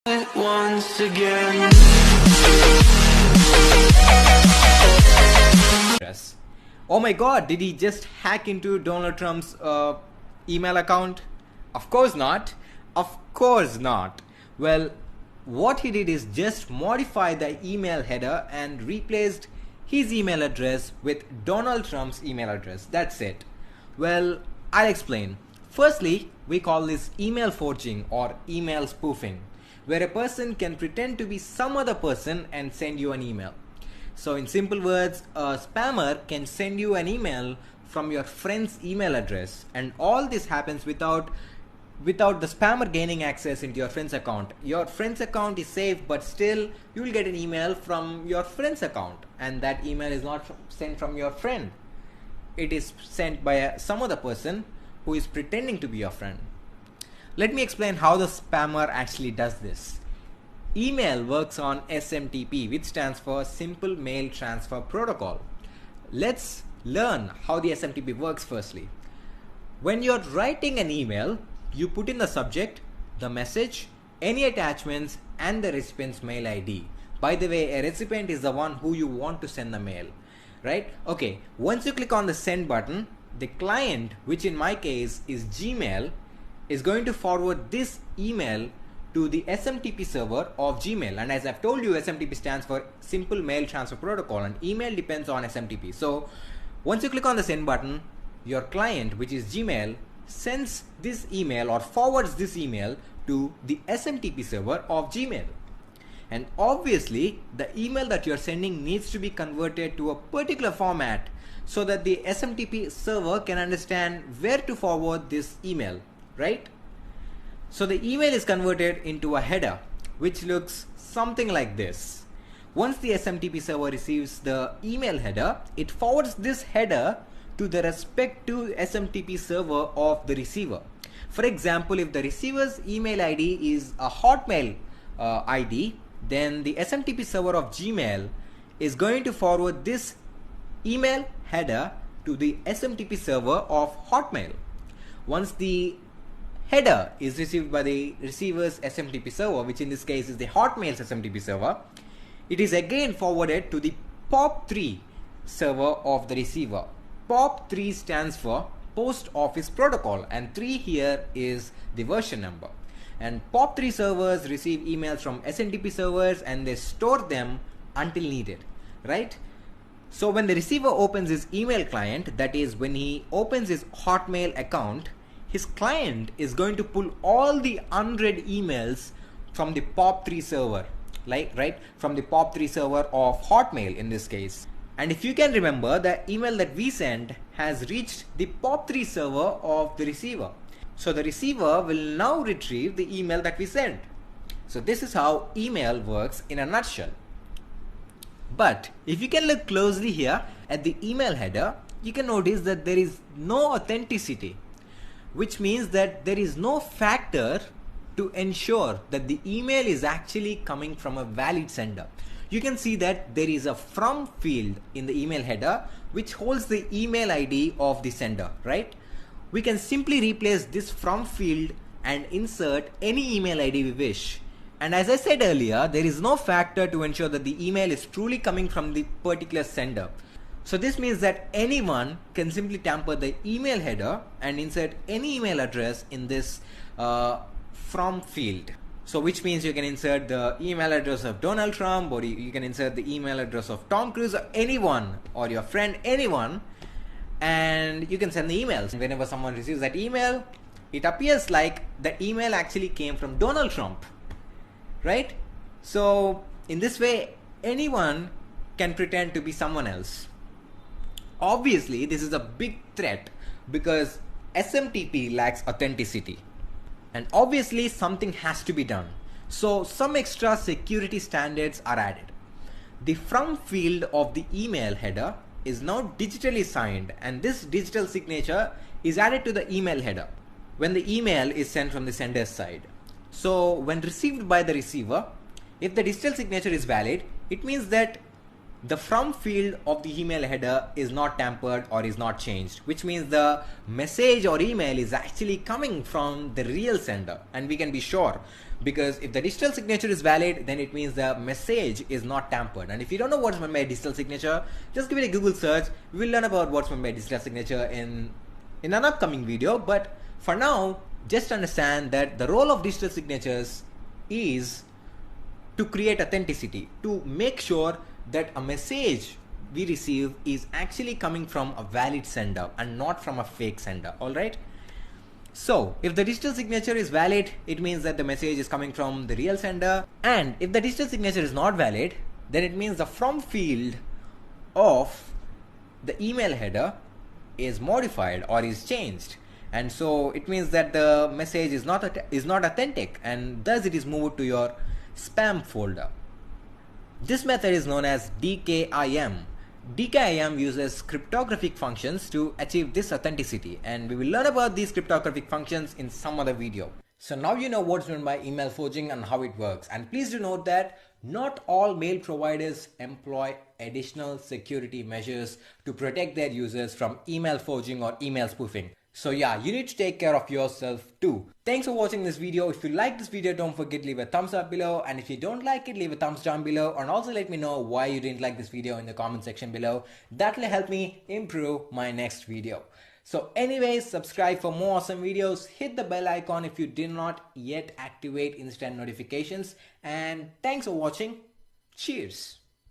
Once again. Oh my god, did he just hack into Donald Trump's email account? Of course not. Of course not. Well, what he did is just modify the email header and replaced his email address with Donald Trump's email address. That's it. Well, I'll explain. Firstly, we call this email forging or email spoofing, where a person can pretend to be some other person and send you an email. So in simple words, a spammer can send you an email from your friend's email address, and all this happens without the spammer gaining access into your friend's account. Your friend's account is safe, but still you will get an email from your friend's account, and that email is not sent from your friend. It is sent by some other person who is pretending to be your friend. Let me explain how the spammer actually does this. Email works on SMTP, which stands for Simple Mail Transfer Protocol. Let's learn how the SMTP works firstly. When you're writing an email, you put in the subject, the message, any attachments, and the recipient's mail ID. By the way, a recipient is the one who you want to send the mail, right? Okay, once you click on the send button, the client, which in my case is Gmail, is going to forward this email to the SMTP server of Gmail. And as I've told you, SMTP stands for Simple Mail Transfer Protocol, and email depends on SMTP. So once you click on the send button, your client, which is Gmail, sends this email or forwards this email to the SMTP server of Gmail. And obviously, the email that you're sending needs to be converted to a particular format so that the SMTP server can understand where to forward this email, right? So the email is converted into a header, which looks something like this. Once the SMTP server receives the email header, it forwards this header to the respective SMTP server of the receiver. For example, if the receiver's email ID is a Hotmail ID, then the SMTP server of Gmail is going to forward this email header to the SMTP server of Hotmail. Once the header is received by the receiver's SMTP server, which in this case is the Hotmail's SMTP server, it is again forwarded to the POP3 server of the receiver. POP3 stands for Post Office Protocol, and 3 here is the version number. And POP3 servers receive emails from SMTP servers and they store them until needed, right? So when the receiver opens his email client, that is when he opens his Hotmail account, his client is going to pull all the unread emails from the POP3 server, right? From the POP3 server of Hotmail in this case. And if you can remember, the email that we sent has reached the POP3 server of the receiver. So the receiver will now retrieve the email that we sent. So this is how email works in a nutshell. But if you can look closely here at the email header, you can notice that there is no authenticity, which means that there is no factor to ensure that the email is actually coming from a valid sender. You can see that there is a from field in the email header which holds the email ID of the sender, right? We can simply replace this from field and insert any email ID we wish. And as I said earlier, there is no factor to ensure that the email is truly coming from the particular sender. So this means that anyone can simply tamper the email header and insert any email address in this from field. So which means you can insert the email address of Donald Trump, or you can insert the email address of Tom Cruise, or anyone, or your friend, anyone, and you can send the emails. Whenever someone receives that email, it appears like the email actually came from Donald Trump, right? So in this way, anyone can pretend to be someone else. Obviously, this is a big threat because SMTP lacks authenticity. And obviously something has to be done. So some extra security standards are added. The from field of the email header is now digitally signed, and this digital signature is added to the email header when the email is sent from the sender's side. So when received by the receiver, if the digital signature is valid, it means that the from field of the email header is not tampered or is not changed, which means the message or email is actually coming from the real sender, and we can be sure, because if the digital signature is valid, then it means the message is not tampered. And if you don't know what's meant by digital signature, just give it a Google search. We will learn about what's meant by digital signature in an upcoming video, but for now, just understand that the role of digital signatures is to create authenticity, to make sure that a message we receive is actually coming from a valid sender and not from a fake sender. Alright? So, if the digital signature is valid, it means that the message is coming from the real sender. And if the digital signature is not valid, then it means the from field of the email header is modified or is changed. And so it means that the message is not authentic, and thus it is moved to your spam folder. This method is known as DKIM. DKIM uses cryptographic functions to achieve this authenticity, and we will learn about these cryptographic functions in some other video. So now you know what's meant by email forging and how it works. And please do note that not all mail providers employ additional security measures to protect their users from email forging or email spoofing. So yeah, you need to take care of yourself too. Thanks for watching this video. If you like this video, don't forget to leave a thumbs up below. And if you don't like it, leave a thumbs down below. And also let me know why you didn't like this video in the comment section below. That will help me improve my next video. So anyways, subscribe for more awesome videos. Hit the bell icon if you did not yet activate instant notifications. And thanks for watching. Cheers.